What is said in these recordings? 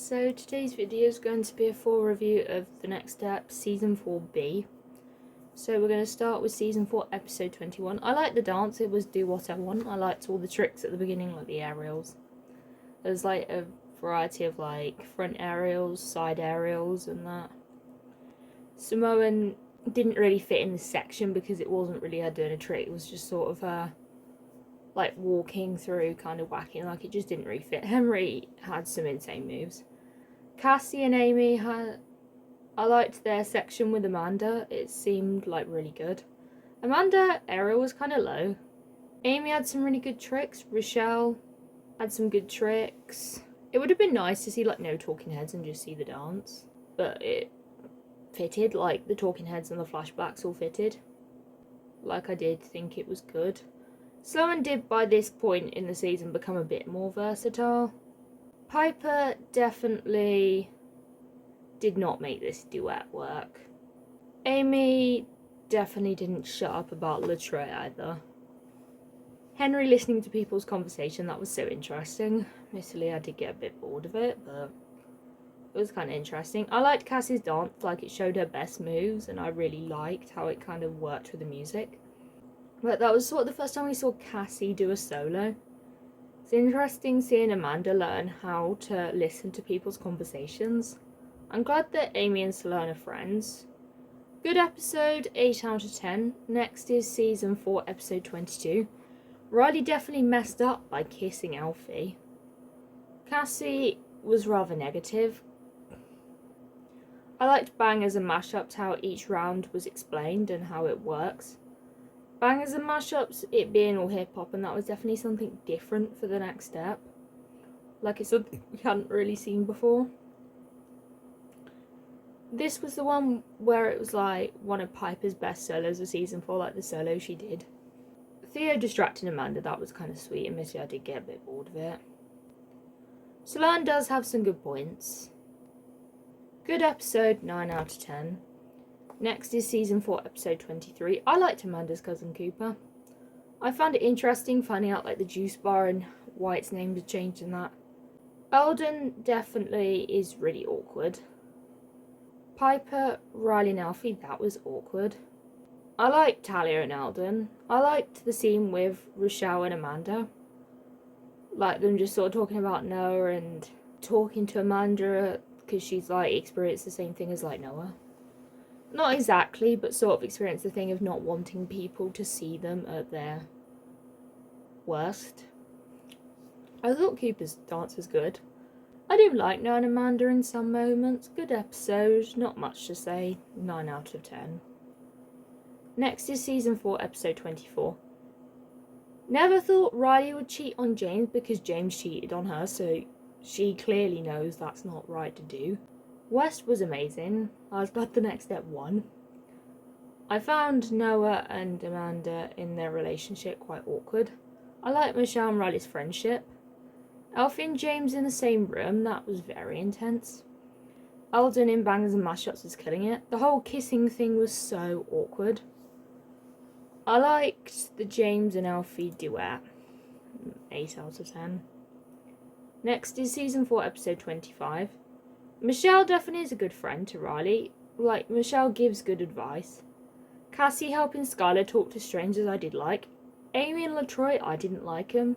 So today's video is going to be a full review of The Next Step Season 4B. So we're going to start with Season 4 Episode 21. I liked the dance, it was Do What I Want. I liked all the tricks at the beginning, like the aerials. There's like a variety of like front aerials, side aerials and that. Samoan didn't really fit in this section because it wasn't really her doing a trick, it was just sort of her like walking through, kind of whacking, like it just didn't really fit. Henry had some insane moves. Cassie and Amy I liked their section with Amanda. It seemed like really good. Amanda aerial was kind of low. Amy had some really good tricks. Rochelle had some good tricks. It would have been nice to see like no talking heads and just see the dance, but it fitted, like the talking heads and the flashbacks all fitted. Like I did think it was good. Sloan did by this point in the season become a bit more versatile. Piper definitely did not make this duet work. Amy definitely didn't shut up about Latrell either. Henry listening to people's conversation, that was so interesting. Admittedly, I did get a bit bored of it, but it was kind of interesting. I liked Cassie's dance, like it showed her best moves, and I really liked how it kind of worked with the music. But that was sort of the first time we saw Cassie do a solo. It's interesting seeing Amanda learn how to listen to people's conversations. I'm glad that Amy and Solana are friends. Good episode, 8 out of 10. Next is Season 4, Episode 22. Riley definitely messed up by kissing Alfie. Cassie was rather negative. I liked Bangers and Mashups, how each round was explained and how it works. Bangers and Mashups, it being all hip-hop, and that was definitely something different for The Next Step. Like it's something we hadn't really seen before. This was the one where it was like one of Piper's best solos of Season 4, like the solo she did. Theo distracting Amanda, that was kind of sweet. Admittedly, I did get a bit bored of it. Solane does have some good points. Good episode, 9 out of 10. Next is Season 4, Episode 23. I liked Amanda's cousin Cooper. I found it interesting finding out like the juice bar and why its name had changed and that. Eldon definitely is really awkward. Piper, Riley and Alfie, that was awkward. I liked Talia and Eldon. I liked the scene with Rochelle and Amanda. Like them just sort of talking about Noah and talking to Amanda because she's like experienced the same thing as like Noah. Not exactly, but sort of experienced the thing of not wanting people to see them at their worst. I thought Cooper's dance was good. I do like Noah and Amanda in some moments. Good episode, not much to say. 9 out of 10. Next is Season 4, Episode 24. Never thought Riley would cheat on James because James cheated on her, so she clearly knows that's not right to do. West was amazing. I was glad The Next Step won. I found Noah and Amanda in their relationship quite awkward. I liked Michelle and Riley's friendship. Alfie and James in the same room, that was very intense. Eldon in Bangers and Mashups was killing it. The whole kissing thing was so awkward. I liked the James and Alfie duet. 8 out of 10. Next is Season 4, Episode 25. Michelle definitely is a good friend to Riley. Like, Michelle gives good advice. Cassie helping Skylar talk to strangers I did like. Amy and Latroy, I didn't like them.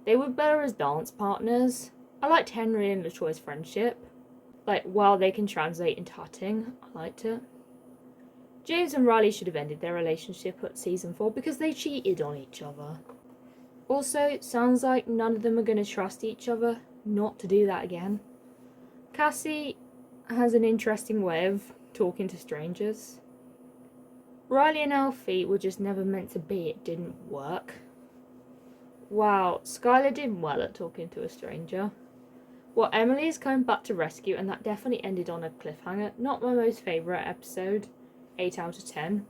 They were better as dance partners. I liked Henry and Latroy's friendship. Like, while they can translate into tutting, I liked it. James and Riley should have ended their relationship at Season 4 because they cheated on each other. Also, sounds like none of them are going to trust each other not to do that again. Cassie has an interesting way of talking to strangers. Riley and Alfie were just never meant to be, it didn't work. Wow, Skylar did well at talking to a stranger. Well, Emily is coming back to rescue, and that definitely ended on a cliffhanger. Not my most favourite episode, 8 out of 10.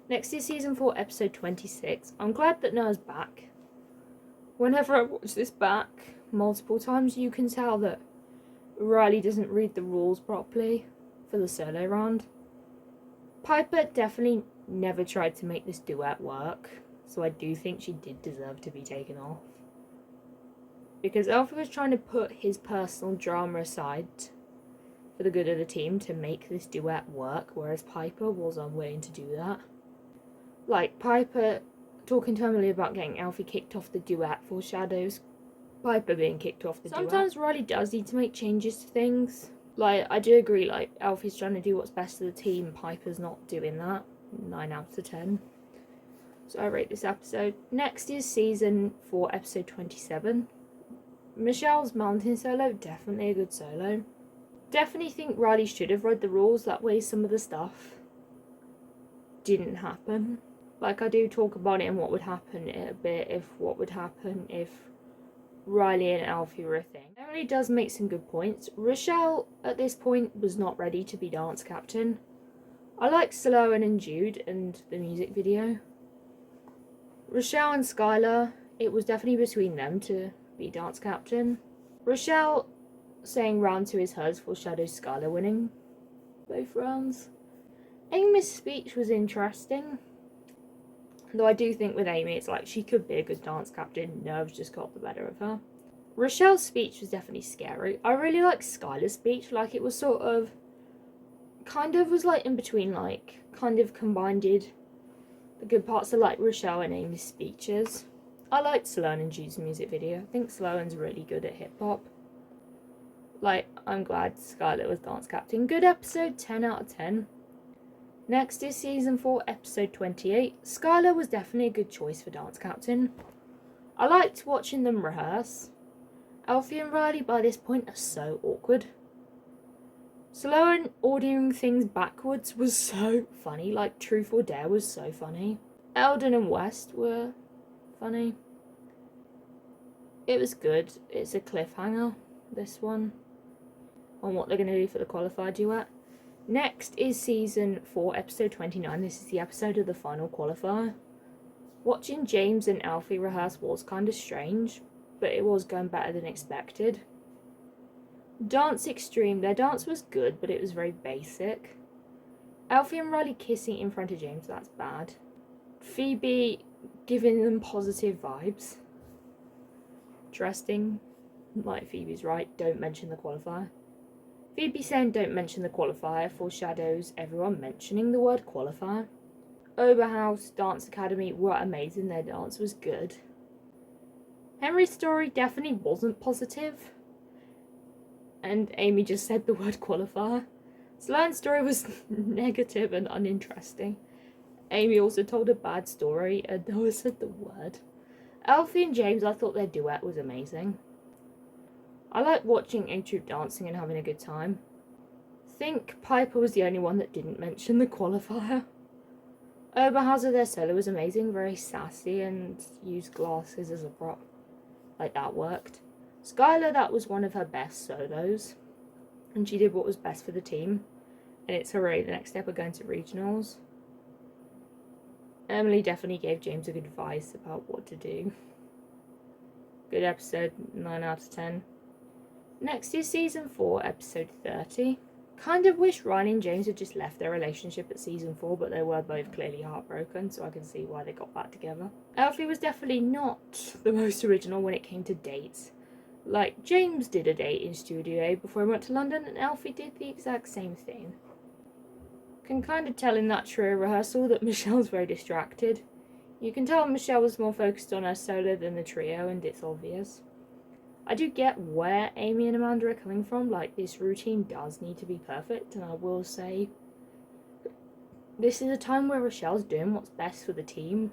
Next is Season 4, Episode 26. I'm glad that Noah's back. Whenever I watch this back multiple times, you can tell that Riley doesn't read the rules properly for the solo round. Piper definitely never tried to make this duet work, so I do think she did deserve to be taken off. because Alfie was trying to put his personal drama aside for the good of the team to make this duet work, whereas Piper was unwilling to do that. Like, Piper talking to Emily about getting Alfie kicked off the duet foreshadows Piper being kicked off the duet. Sometimes Riley does need to make changes to things. Like, I do agree, like, Alfie's trying to do what's best for the team, Piper's not doing that. 9 out of 10. So I rate this episode. Next is season 4, episode 27. Michelle's mountain solo, definitely a good solo. Definitely think Riley should have read the rules, that way some of the stuff didn't happen. Like, I do talk about it and what would happen a bit if what would happen if Riley and Alfie were a thing. Emily does make some good points. Rochelle, at this point, was not ready to be dance captain. I like Sloan and Jude and the music video. Rochelle and Skylar, it was definitely between them to be dance captain. Rochelle saying round 2 is hers foreshadows Skylar winning both rounds. Amy's speech was interesting. Though I do think with Amy, it's like she could be a good dance captain. Nerves just got the better of her. Rochelle's speech was definitely scary. I really like Skylar's speech. Like, it was sort of, kind of was like in between, like, kind of combined the good parts of like Rochelle and Amy's speeches. I liked Sloan and Jude's music video. I think Sloan's really good at hip hop. Like, I'm glad Skylar was dance captain. Good episode, 10 out of 10. Next is season 4, episode 28. Skylar was definitely a good choice for dance captain. I liked watching them rehearse. Alfie and Riley by this point are so awkward. Sloan ordering things backwards was so funny. Like, Truth or Dare was so funny. Eldon and West were funny. It was good. It's a cliffhanger, this one, on what they're going to do for the qualifier duet. Next is season 4, episode 29. This is the episode of the final qualifier. Watching James and Alfie rehearse was kind of strange, but it was going better than expected. Dance Extreme. Their dance was good, but it was very basic. Alfie and Riley kissing in front of James, that's bad. Phoebe giving them positive vibes. Interesting. Like, Phoebe's right, don't mention the qualifier. Phoebe saying don't mention the qualifier foreshadows everyone mentioning the word qualifier. Oberhaus Dance Academy were amazing, their dance was good. Henry's story definitely wasn't positive. And Amy just said the word qualifier. Sloan's story was negative and uninteresting. Amy also told a bad story and Noah said the word. Alfie and James, I thought their duet was amazing. I like watching A Troop dancing and having a good time. I think Piper was the only one that didn't mention the qualifier. Oberhauser, their solo was amazing, very sassy and used glasses as a prop. Like, that worked. Skylar, that was one of her best solos. And she did what was best for the team. And it's hooray, the next step are going to regionals. Emily definitely gave James a good advice about what to do. Good episode, 9 out of 10. Next is season 4, episode 30. Kind of wish Riley and James had just left their relationship at season 4, but they were both clearly heartbroken, so I can see why they got back together. Alfie was definitely not the most original when it came to dates. Like, James did a date in Studio A before he went to London, and Alfie did the exact same thing. Can kind of tell in that trio rehearsal that Michelle's very distracted. You can tell Michelle was more focused on her solo than the trio, and it's obvious. I do get where Amy and Amanda are coming from. Like, this routine does need to be perfect, and I will say this is a time where Rochelle's doing what's best for the team.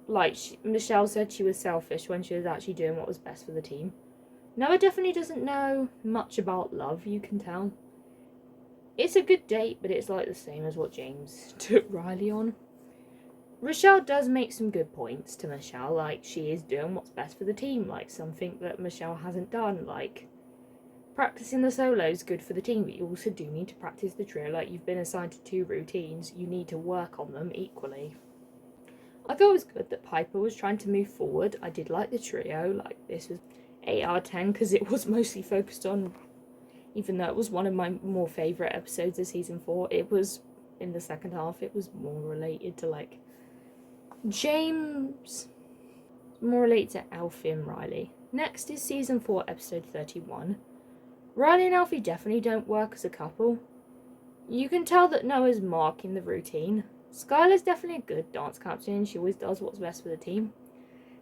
Like, Michelle said she was selfish when she was actually doing what was best for the team. Noah definitely doesn't know much about love, you can tell. It's a good date, but it's like the same as what James took Riley on. Rochelle does make some good points to Michelle, like, she is doing what's best for the team, like, something that Michelle hasn't done, like, practicing the solo is good for the team, but you also do need to practice the trio, like, you've been assigned to 2 routines, you need to work on them equally. I thought it was good that Piper was trying to move forward. I did like the trio, like, this was 8 out of 10, because it was mostly focused on, even though it was one of my more favourite episodes of season 4, it was, in the second half, it was more related to, like, James, more related to Alfie and Riley. Next is season 4, episode 31. Riley and Alfie definitely don't work as a couple. You can tell that Noah's marking the routine. Skylar's definitely a good dance captain and she always does what's best for the team.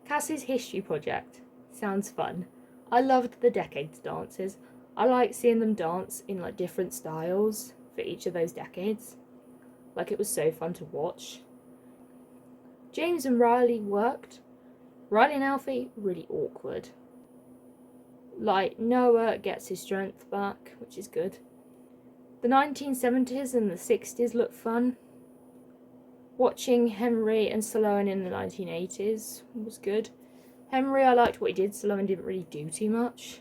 Cassie's history project. Sounds fun. I loved the decades dances. I like seeing them dance in like different styles for each of those decades. Like it was so fun to watch. James and Riley worked. Riley and Alfie, really awkward. Like Noah gets his strength back, which is good. The 1970s and the 60s look fun. Watching Henry and Sloan in the 1980s was good. Henry, I liked what he did. Sloan didn't really do too much.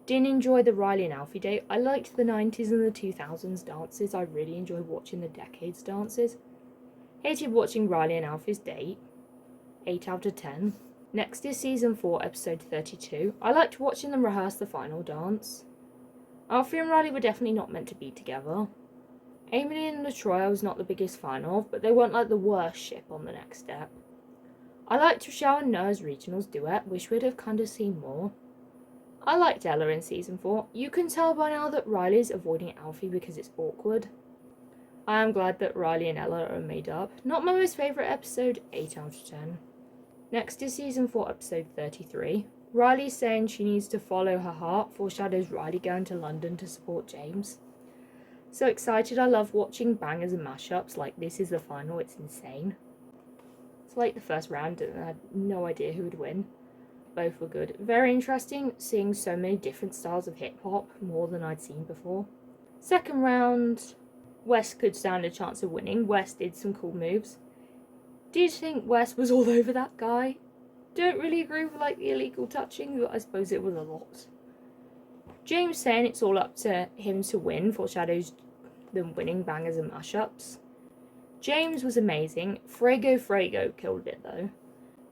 Didn't enjoy the Riley and Alfie date. I liked the 90s and the 2000s dances. I really enjoyed watching the decades dances. Hated watching Riley and Alfie's date. 8 out of 10. Next is season 4, episode 32. I liked watching them rehearse the final dance. Alfie and Riley were definitely not meant to be together. Amy and LaTroy I was not the biggest fan of, but they weren't like the worst ship on the next step. I liked Rochelle and Noah's regionals duet. Wish we'd have kind of seen more. I liked Ella in season 4. You can tell by now that Riley's avoiding Alfie because it's awkward. I am glad that Riley and Ella are made up. Not my most favourite episode, 8 out of 10. Next is season 4, episode 33. Riley saying she needs to follow her heart foreshadows Riley going to London to support James. So excited, I love watching bangers and mashups, like this is the final, it's insane. It's like the first round and I had no idea who would win. Both were good. Very interesting seeing so many different styles of hip hop, more than I'd seen before. Second round, West could stand a chance of winning. West did some cool moves. Did think West was all over that guy. Don't really agree with like the illegal touching, but I suppose it was a lot. James saying it's all up to him to win foreshadows them winning bangers and mashups. James was amazing. Frago killed it though.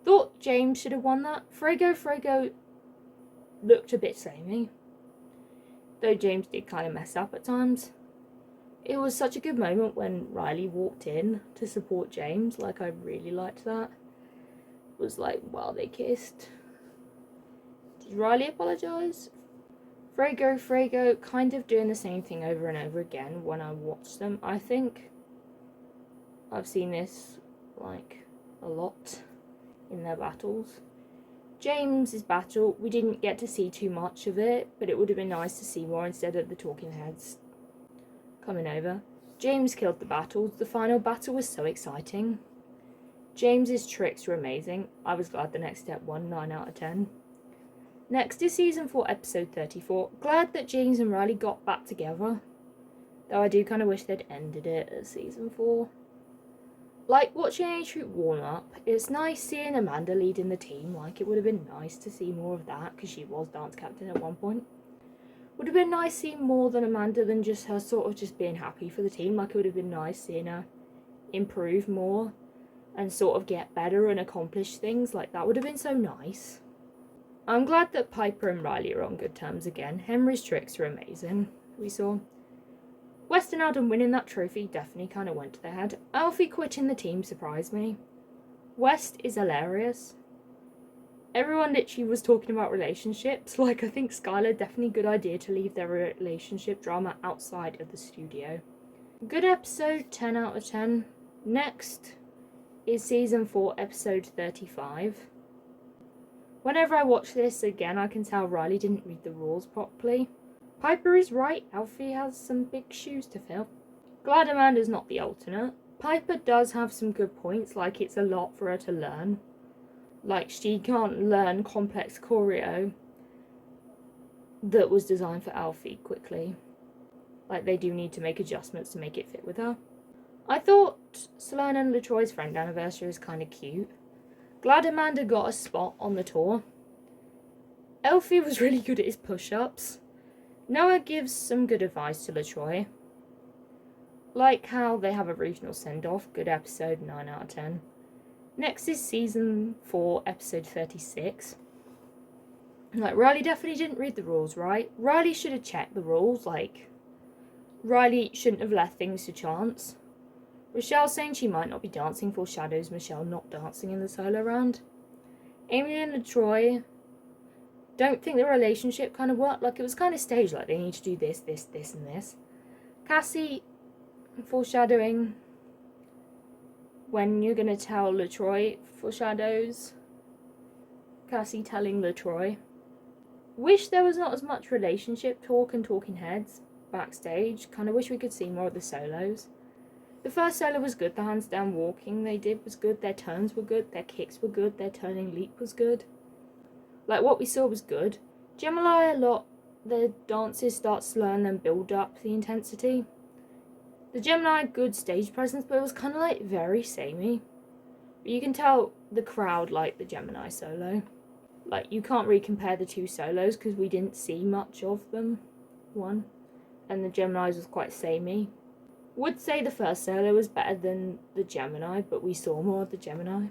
Thought James should have won that. Frago looked a bit samey. Though James did kind of mess up at times. It was such a good moment when Riley walked in to support James. Like, I really liked that. It was like, wow, they kissed. Did Riley apologise? Frago kind of doing the same thing over and over again when I watched them. I think I've seen this, like, a lot in their battles. James's battle, we didn't get to see too much of it, but it would have been nice to see more instead of the talking heads coming over. James killed the battles. The final battle was so exciting. James's tricks were amazing. I was glad the next step won, 9 out of 10. Next is season 4, episode 34. Glad that James and Riley got back together. Though I do kind of wish they'd ended it at season 4. Like watching A-Troop warm up, it's nice seeing Amanda leading the team. Like, it would have been nice to see more of that because she was dance captain at one point. Would have been nice seeing more than Amanda than just her sort of just being happy for the team. Like, it would have been nice seeing her improve more and sort of get better and accomplish things. Like, that would have been so nice. I'm glad that Piper and Riley are on good terms again. Henry's tricks are amazing. We saw West and Adam winning that trophy definitely kind of went to their head. Alfie quitting the team surprised me. West is hilarious. Everyone literally was talking about relationships. Like, I think Skylar, definitely good idea to leave their relationship drama outside of the studio. Good episode, 10 out of 10. Next is season 4, episode 35. Whenever I watch this again, I can tell Riley didn't read the rules properly. Piper is right, Alfie has some big shoes to fill. Glad Amanda's not the alternate. Piper does have some good points, like it's a lot for her to learn. Like, she can't learn complex choreo that was designed for Alfie quickly. Like, they do need to make adjustments to make it fit with her. I thought Sloan and LaTroy's friend anniversary was kind of cute. Glad Amanda got a spot on the tour. Alfie was really good at his push-ups. Noah gives some good advice to LaTroy. Like how they have a regional send-off. Good episode, 9 out of 10. Next is season 4, episode 36. Like, Riley definitely didn't read the rules, right? Riley should have checked the rules. Like, Riley shouldn't have left things to chance. Rochelle saying she might not be dancing foreshadows Michelle not dancing in the solo round. Amy and LaTroy don't think the relationship kind of worked. Like, it was kind of staged, like they need to do this, this, this, and this. Cassie foreshadowing when you're going to tell LaTroy foreshadows Cassie telling LaTroy. Wish there was not as much relationship talk and talking heads backstage. Kind of wish we could see more of the solos. The first solo was good. The hands down walking they did was good. Their turns were good. Their kicks were good. Their turning leap was good. Like, what we saw was good. Gemini, a lot, their dances start slow and then build up the intensity. The Gemini, good stage presence, but it was kind of like very samey. But you can tell the crowd liked the Gemini solo. Like, you can't really compare the two solos because we didn't see much of them. One. And the Gemini's was quite samey. Would say the first solo was better than the Gemini, but we saw more of the Gemini.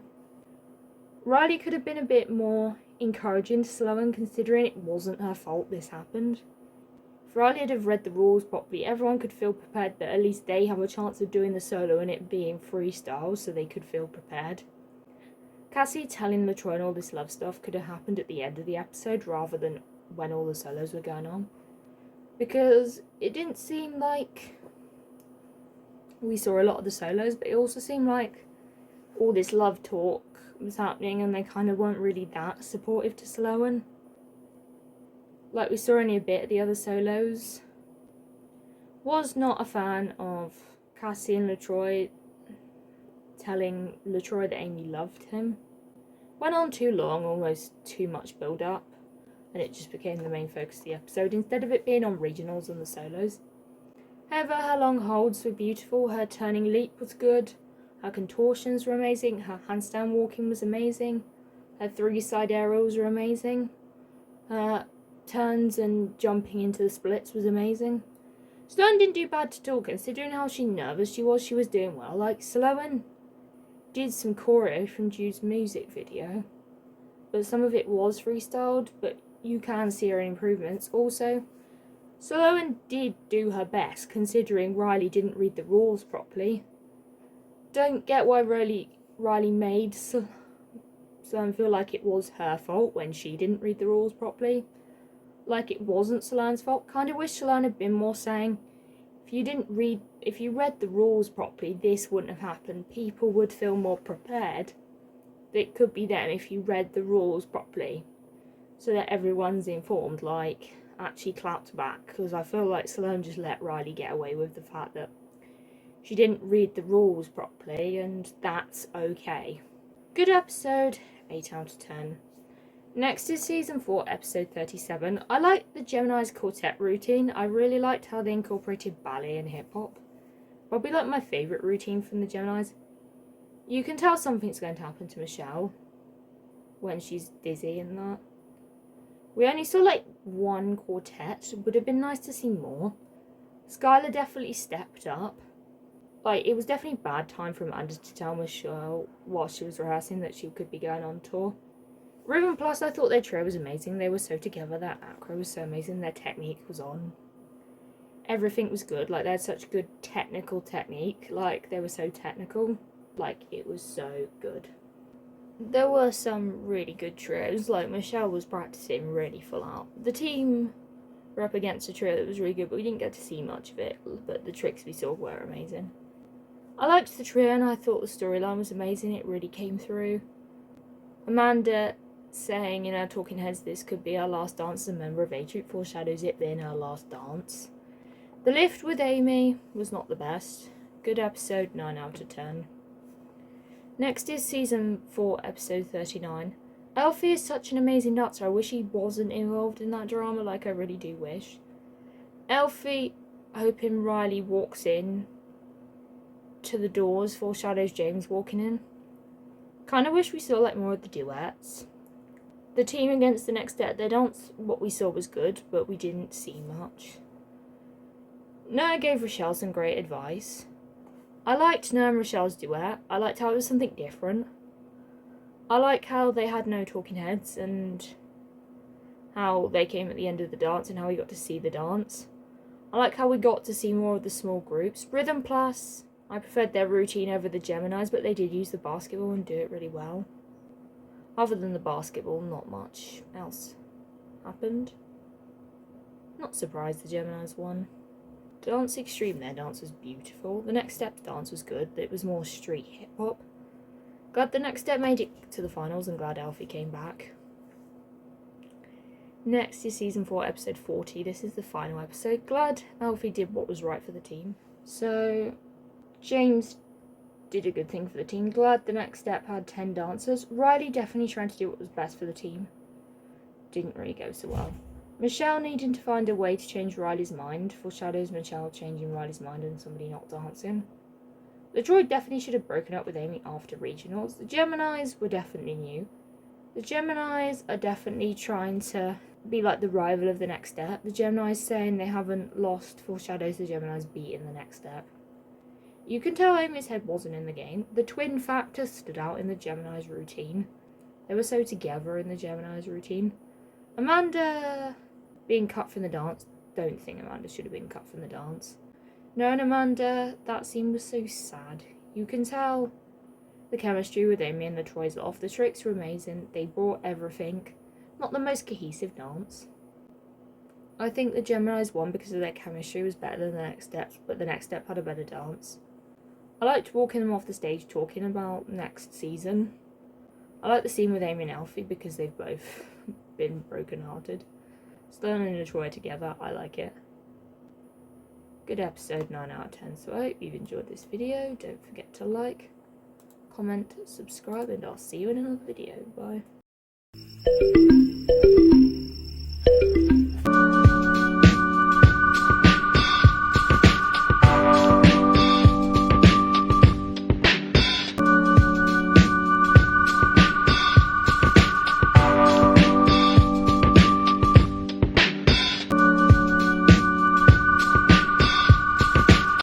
Riley could have been a bit more encouraging to Sloan, considering it wasn't her fault this happened. If Riley had have read the rules properly, everyone could feel prepared that at least they have a chance of doing the solo and it being freestyle, so they could feel prepared. Cassie telling LaTroy and all this love stuff could have happened at the end of the episode rather than when all the solos were going on. Because it didn't seem like we saw a lot of the solos, but it also seemed like all this love talk was happening and they kind of weren't really that supportive to Sloan. Like, we saw only a bit of the other solos. Was not a fan of Cassie and LaTroy telling LaTroy that Amy loved him. Went on too long, almost too much build up, and it just became the main focus of the episode instead of it being on regionals and the solos. However, her long holds were beautiful, her turning leap was good, her contortions were amazing, her handstand walking was amazing, her 3 side aerials were amazing, her turns and jumping into the splits was amazing. Sloan didn't do bad at all, considering how nervous she was doing well. Like, Sloan did some choreo from Jude's music video, but some of it was freestyled, but you can see her improvements. Also, Sloan did do her best, considering Riley didn't read the rules properly. Don't get why Riley made Sloan feel like it was her fault when she didn't read the rules properly. Like, it wasn't Sloan's fault. Kind of wish Sloan had been more saying, if you read the rules properly, this wouldn't have happened. People would feel more prepared. It could be them if you read the rules properly, so that everyone's informed. Like, actually clapped back, because I feel like Sloan just let Riley get away with the fact that she didn't read the rules properly, and that's okay. Good episode, 8 out of 10. Next is season 4, episode 37. I liked the Gemini's quartet routine. I really liked how they incorporated ballet and hip hop. Probably like my favourite routine from the Geminis. You can tell something's going to happen to Michelle when she's dizzy and that. We only saw like 1 quartet. Would have been nice to see more. Skylar definitely stepped up. Like, it was definitely bad time for Amanda to tell Michelle while she was rehearsing that she could be going on tour. Ruben Plus, I thought their trio was amazing. They were so together. Their acro was so amazing. Their technique was on. Everything was good. Like, they had such good technical technique. Like, they were so technical. Like, it was so good. There were some really good trios. Like, Michelle was practicing really full out. The team were up against a trio that was really good, but we didn't get to see much of it. But the tricks we saw were amazing. I liked the trio and I thought the storyline was amazing. It really came through. Amanda saying in her talking heads this could be our last dance as a member of A-Troop foreshadows it being her last dance. The lift with Amy was not the best. Good episode, 9 out of 10. Next is season 4, episode 39. Elfie is such an amazing dancer. I wish he wasn't involved in that drama, like I really do wish. Elfie, hoping Riley walks in to the doors, foreshadows James walking in. Kind of wish we saw like more of the duets. The team against the next day, their dance, what we saw was good, but we didn't see much. Noah gave Rochelle some great advice. I liked Noah and Rochelle's duet. I liked how it was something different. I like how they had no talking heads and how they came at the end of the dance and how we got to see the dance. I like how we got to see more of the small groups. Rhythm Plus, I preferred their routine over the Geminis, but they did use the basketball and do it really well. Other than the basketball, not much else. happened. Not surprised the Geminis won. Dance Extreme, their dance was beautiful. The Next Step dance was good, but it was more street hip-hop. Glad the Next Step made it to the finals and glad Alfie came back. Next is season 4, episode 40. This is the final episode. Glad Alfie did what was right for the team. So, James did a good thing for the team. Glad the Next Step had 10 dancers. Riley definitely trying to do what was best for the team. Didn't really go so well. Michelle needing to find a way to change Riley's mind. Foreshadows Michelle changing Riley's mind and somebody not dancing. The droid definitely should have broken up with Amy after regionals. The Geminis were definitely new. The Geminis are definitely trying to be like the rival of the Next Step. The Geminis saying they haven't lost foreshadows the Geminis beat in the Next Step. You can tell Amy's head wasn't in the game. The twin factor stood out in the Geminis routine. They were so together in the Geminis routine. Amanda being cut from the dance. Don't think Amanda should have been cut from the dance. No, and Amanda, that scene was so sad. You can tell the chemistry with Amy and the Troys off. The tricks were amazing. They brought everything. Not the most cohesive dance. I think the Geminis won because of their chemistry was better than the Next Step, but the Next Step had a better dance. I liked walking them off the stage talking about next season. I like the scene with Amy and Alfie because they've both been broken-hearted. Stern and Troy together, I like it. Good episode, 9 out of 10. So I hope you've enjoyed this video. Don't forget to like, comment, subscribe, and I'll see you in another video. Bye.